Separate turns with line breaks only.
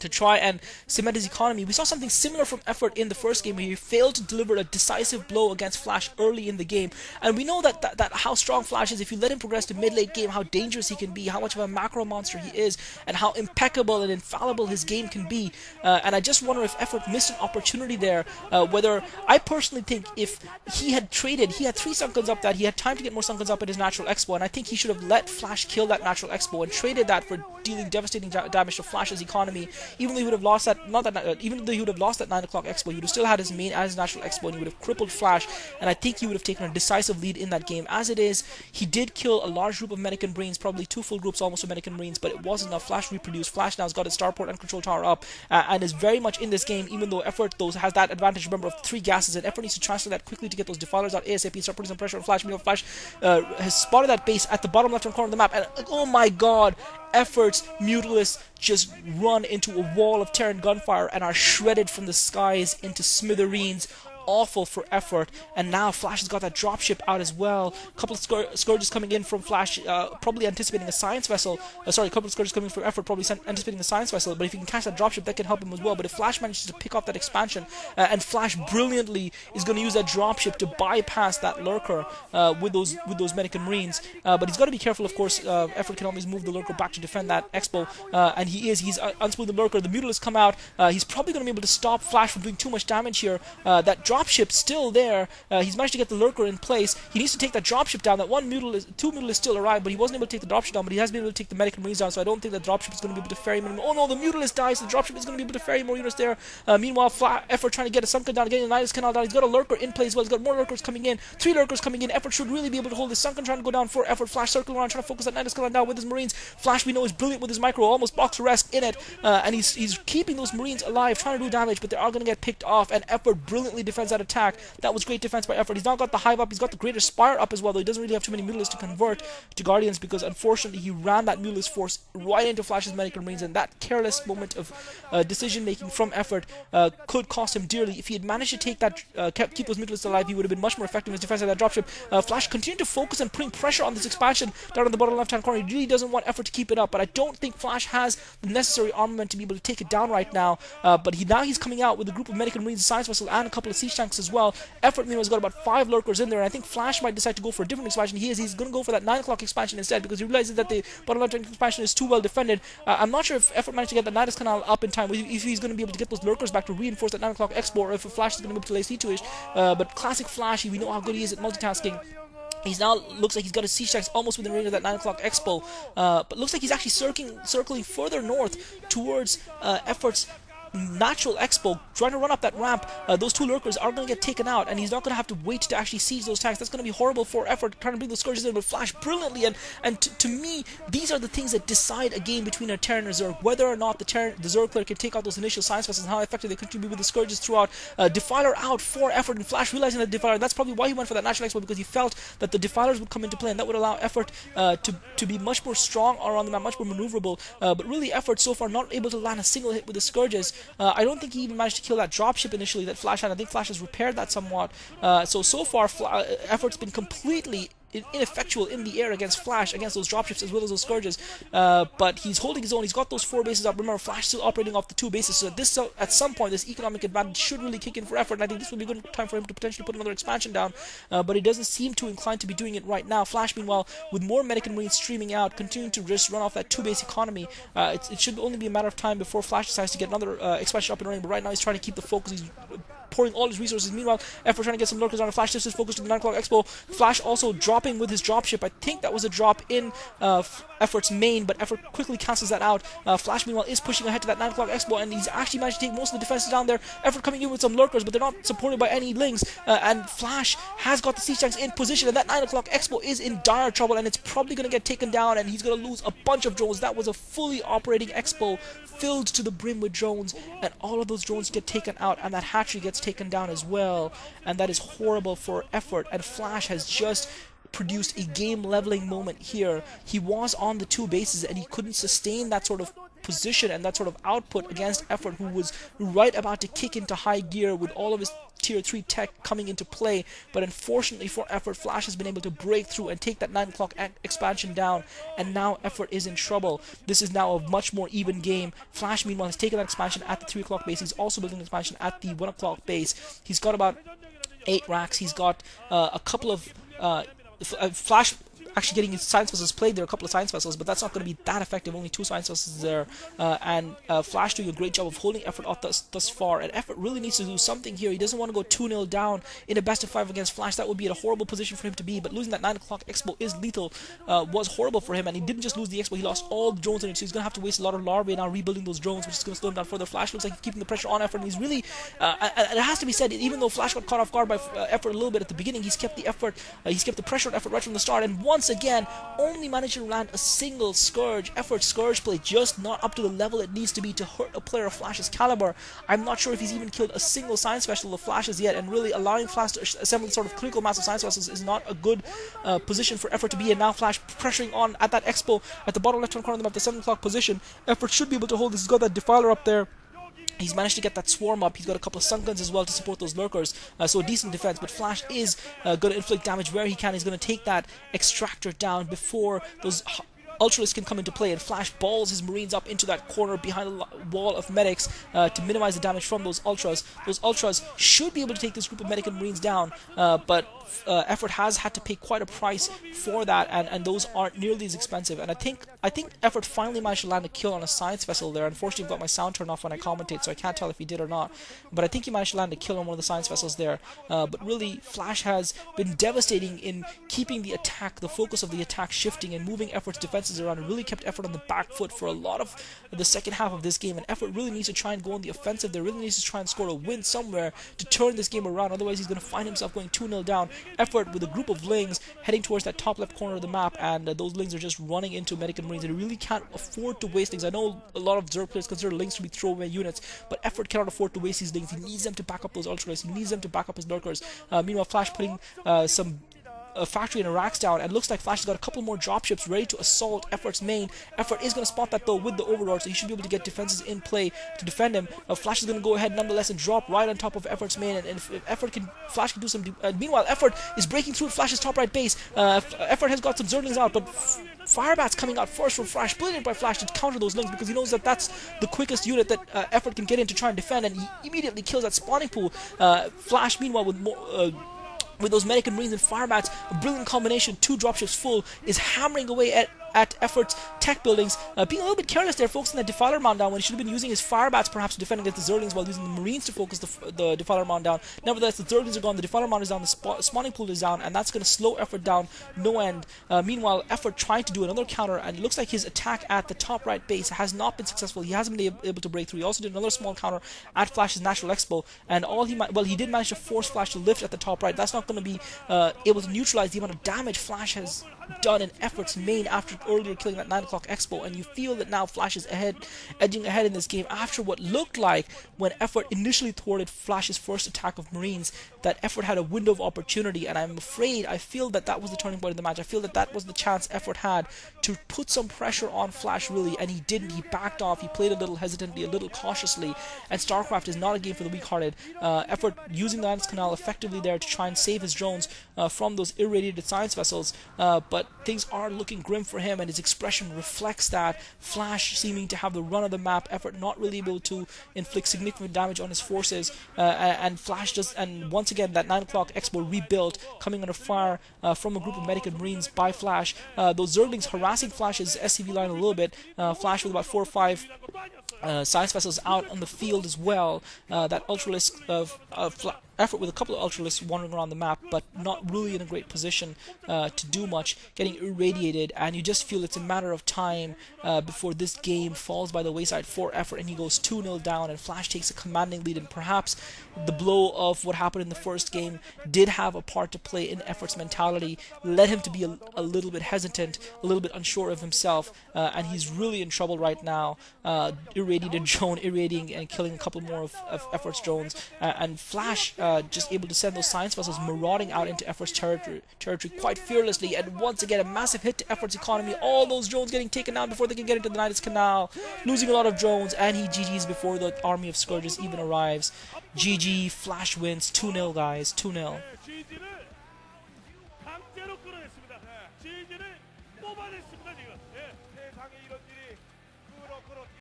to try and cement his economy. We saw something similar from Effort in the first game where he failed to deliver a decisive blow against Flash early in the game. And we know that how strong Flash is. If you let him progress to mid-late game, how dangerous he can be, how much of a macro monster he is, and how impeccable and infallible his game can be. And I just wonder if Effort missed an opportunity there. Whether I personally think if he had traded, he had 3 Sunguns up that he had time to get more Sunguns up at his natural expo, and I think he should have let Flash kill that natural expo and traded that for dealing devastating damage to Flash's economy. Even though he would have lost that, even though he would have lost that 9 o'clock expo, he would have still had his main as his natural expo, and he would have crippled Flash. And I think he would have taken a decisive lead in that game. As it is, he did kill a large group of Medican Brains, probably 2 full groups almost of Medican Brains, but it wasn't enough. Flash reproduced. Flash now has got his starport and control tower up, and is very much in this game. Even though Effort has that advantage, remember, of 3 gases, and Effort needs to transfer that quickly to get those defilers out ASAP. Start putting some pressure on Flash. Meanwhile, Flash has spotted that base at the bottom left-hand corner of the map, and oh my god, Effort's Mutalisks just run into a wall of Terran gunfire and are shredded from the skies into smithereens. Awful for Effort, and now Flash has got that dropship out as well. A couple of scourges coming in from Flash, probably anticipating a science vessel. A couple of scourges coming from Effort, probably anticipating a science vessel. But if he can catch that dropship, that can help him as well. But if Flash manages to pick off that expansion, and Flash brilliantly is going to use that dropship to bypass that lurker with those Medican Marines. But he's got to be careful, of course. Effort can always move the lurker back to defend that expo, and he's unspooling the lurker. The Mutalisks come out. He's probably going to be able to stop Flash from doing too much damage here. That dropship still there. He's managed to get the lurker in place. He needs to take that dropship down. That 2 Mutalisks still arrived, but he wasn't able to take the dropship down. But he has been able to take the Medican Marines down. So I don't think that dropship is going to be able to ferry him. Oh no, the Mutalisk dies. The dropship is going to be able to ferry more units there. Meanwhile, Effort trying to get a Sunken down, getting the Nidus Canal down. He's got a lurker in play as well. He's got more lurkers coming in. 3 lurkers coming in. Effort should really be able to hold this Sunken trying to go down for Effort. Flash circling around, trying to focus that Nidus Canal down with his Marines. Flash, we know, is brilliant with his micro, almost Boxer-esque in it, and he's keeping those Marines alive, trying to do damage, but they are going to get picked off. And Effort brilliantly defends that attack. That was great defense by Effort. He's now got the Hive up. He's got the Greater Spire up as well, though he doesn't really have too many Mutalisks to convert to Guardians, because unfortunately he ran that Mutalisk force right into Flash's Medical Marines, and that careless moment of decision making from Effort could cost him dearly. If he had managed to take that, keep those Mutalisks alive, he would have been much more effective in his defense of that dropship. Flash continued to focus on putting pressure on this expansion down in the bottom left hand corner. He really doesn't want Effort to keep it up, but I don't think Flash has the necessary armament to be able to take it down right now. But he's coming out with a group of Medical Marines, a science vessel, and a couple of siege tanks as well. Effort, meanwhile, has got about 5 lurkers in there, and I think Flash might decide to go for a different expansion. He's going to go for that 9 o'clock expansion instead, because he realizes that the bottom left expansion is too well defended. I'm not sure if Effort managed to get the Nidus Canal up in time, if he's going to be able to get those lurkers back to reinforce that 9 o'clock expo, or if Flash is going to be able to lay siege to it. But classic Flash, we know how good he is at multitasking. He's now looks like he's got his siege tanks almost within range of that 9 o'clock expo, but looks like he's actually circling further north towards Effort's natural expo, trying to run up that ramp. Those 2 lurkers are going to get taken out, and he's not going to have to wait to actually siege those tanks. That's going to be horrible for Effort, trying to bring those scourges in, but Flash brilliantly, and to me, these are the things that decide a game between a Terran and a Zerg, whether or not the Zerg can take out those initial science vessels, and how effective they contribute with the scourges throughout. Defiler out for Effort, and Flash realizing that Defiler, and that's probably why he went for that natural expo, because he felt that the Defilers would come into play, and that would allow Effort to be much more strong around the map, much more maneuverable. But really, Effort so far not able to land a single hit with the scourges. I don't think he even managed to kill that dropship initially that Flash had. I think Flash has repaired that somewhat. So far, Effort's been completely ineffectual in the air against Flash, against those dropships as well as those scourges, but he's holding his own. He's got those 4 bases up. Remember, Flash still operating off the 2 bases, so at some point this economic advantage should really kick in for Effort, and I think this would be a good time for him to potentially put another expansion down, but he doesn't seem too inclined to be doing it right now. Flash, meanwhile, with more Medican Marines streaming out, continuing to just run off that 2 base economy. It should only be a matter of time before Flash decides to get another expansion up and running, but right now he's trying to keep the focus. He's pouring all his resources. Meanwhile, Effort trying to get some lurkers on. Flash just is focused on the 9 o'clock expo. Flash also dropping with his dropship. I think that was a drop in Effort's main, but Effort quickly cancels that out. Flash, meanwhile, is pushing ahead to that 9 o'clock expo, and he's actually managed to take most of the defenses down there. Effort coming in with some lurkers, but they're not supported by any lings, and Flash has got the siege tanks in position, and that 9 o'clock expo is in dire trouble, and it's probably going to get taken down, and he's going to lose a bunch of drones. That was a fully operating expo filled to the brim with drones, and all of those drones get taken out, and that hatchery gets taken down as well, and that is horrible for Effort. And Flash has just produced a game leveling moment here. He was on the 2 bases, and he couldn't sustain that sort of position and that sort of output against Effort, who was right about to kick into high gear with all of his tier 3 tech coming into play. But unfortunately for Effort, Flash has been able to break through and take that 9 o'clock expansion down, and now Effort is in trouble. This is now a much more even game. Flash, meanwhile, has taken that expansion at the 3 o'clock base. He's also building an expansion at the 1 o'clock base. He's got about 8 racks. He's got a couple of Flash actually getting his science vessels played. There are a couple of science vessels, but that's not going to be that effective. Only 2 science vessels there, and Flash doing a great job of holding Effort off thus far. And Effort really needs to do something here. He doesn't want to go 2-0 down in a best of 5 against Flash. That would be a horrible position for him to be. But losing that 9 o'clock expo is lethal. Was horrible for him, and he didn't just lose the expo. He lost all the drones in it. So he's going to have to waste a lot of larvae now rebuilding those drones, which is going to slow him down further. Flash looks like he's keeping the pressure on Effort, and he's really. And it has to be said, even though Flash got caught off guard by Effort a little bit at the beginning, he's kept the effort. He's kept the pressure on Effort right from the start, and once again, only managed to land a single Scourge. Effort's Scourge play just not up to the level it needs to be to hurt a player of Flash's caliber. I'm not sure if he's even killed a single science special of Flash's yet, and really allowing Flash to assemble sort of critical mass of science specials is not a good position for Effort to be in. Now Flash pressuring on at that expo at the bottom left-hand corner of the map, the 7 o'clock position. Effort should be able to hold this. He's got that Defiler up there. He's managed to get that swarm up. He's got a couple of sun guns as well to support those lurkers. So a decent defense. But Flash is going to inflict damage where he can. He's going to take that extractor down before those Ultralisk can come into play, and Flash balls his Marines up into that corner behind the wall of medics to minimize the damage from those Ultras. Those Ultras should be able to take this group of medic and Marines down, but Effort has had to pay quite a price for that, and those aren't nearly as expensive. And I think Effort finally managed to land a kill on a science vessel there. Unfortunately, I've got my sound turned off when I commentate, so I can't tell if he did or not. But I think he managed to land a kill on one of the science vessels there. But really, Flash has been devastating in keeping the attack, the focus of the attack shifting and moving Effort's defenses around, and really kept Effort on the back foot for a lot of the second half of this game. And Effort really needs to try and go on the offensive. There really needs to try and score a win somewhere to turn this game around. Otherwise, he's going to find himself going 2-0 down. Effort with a group of Lings heading towards that top left corner of the map, and those Lings are just running into medic and Marines. They really can't afford to waste things. I know a lot of Zerg players consider Lings to be throwaway units, but Effort cannot afford to waste these Lings. He needs them to back up those Ultras. He needs them to back up his lurkers. Meanwhile, Flash putting some factory and racks down, and looks like Flash has got a couple more dropships ready to assault Effort's main. Effort is going to spot that though with the Overlord, so he should be able to get defenses in play to defend him. Flash is going to go ahead nonetheless and drop right on top of Effort's main, and if Flash can do some. Meanwhile, Effort is breaking through Flash's top right base. Effort has got some Zerglings out, but Firebat's coming out first from Flash, brilliant by Flash to counter those Lings, because he knows that that's the quickest unit that Effort can get in to try and defend, and he immediately kills that spawning pool. Flash, meanwhile, with more. With those medic and Marines and Firebats, a brilliant combination, 2 dropships full, is hammering away at Effort's tech buildings, being a little bit careless there, focusing that Defiler Mound down when he should have been using his Firebats perhaps to defend against the Zerglings, while using the Marines to focus the Defiler Mound down. Nevertheless, the Zerglings are gone, the Defiler Mound is down, the spawning pool is down, and that's going to slow Effort down no end. Meanwhile, Effort trying to do another counter, and it looks like his attack at the top right base has not been successful. He hasn't been able to break through. He also did another small counter at Flash's Natural Expo, and he did manage to force Flash to lift at the top right. That's not going to be able to neutralize the amount of damage Flash has done in Effort's main after earlier killing that 9 o'clock expo, and you feel that now Flash is edging ahead in this game after what looked like, when Effort initially thwarted Flash's first attack of Marines, that Effort had a window of opportunity, and I feel that was the turning point in the match. I feel that was the chance Effort had to put some pressure on Flash, really, and he didn't. He backed off, he played a little hesitantly, a little cautiously, and StarCraft is not a game for the weak-hearted. Effort using the Lance Canal effectively there to try and save his drones from those irradiated science vessels, but things are looking grim for him, and his expression reflects that. Flash seeming to have the run of the map, Effort not really able to inflict significant damage on his forces, and Flash and once again that 9 o'clock expo rebuilt, coming under fire from a group of medic and Marines by Flash. Those Zerglings harassing Flash's SCV line a little bit. Flash with about 4 or 5 science vessels out on the field as well. That Ultralisk of Effort with a couple of Ultralisks wandering around the map, but not really in a great position to do much, getting irradiated, and you just feel it's a matter of time before this game falls by the wayside for Effort, and he goes 2-0 down, and Flash takes a commanding lead. And perhaps the blow of what happened in the first game did have a part to play in Effort's mentality, led him to be a little bit hesitant, a little bit unsure of himself, and he's really in trouble right now. Irradiated drone, irradiating and killing a couple more of Effort's drones, and Flash just able to send those science vessels marauding out into Effort's territory quite fearlessly, and once again a massive hit to Effort's economy. All those drones getting taken down before they can get into the Nidus Canal, losing a lot of drones, and he GG's before the army of Scourges even arrives. GG, Flash wins 2-0 guys, 2-0.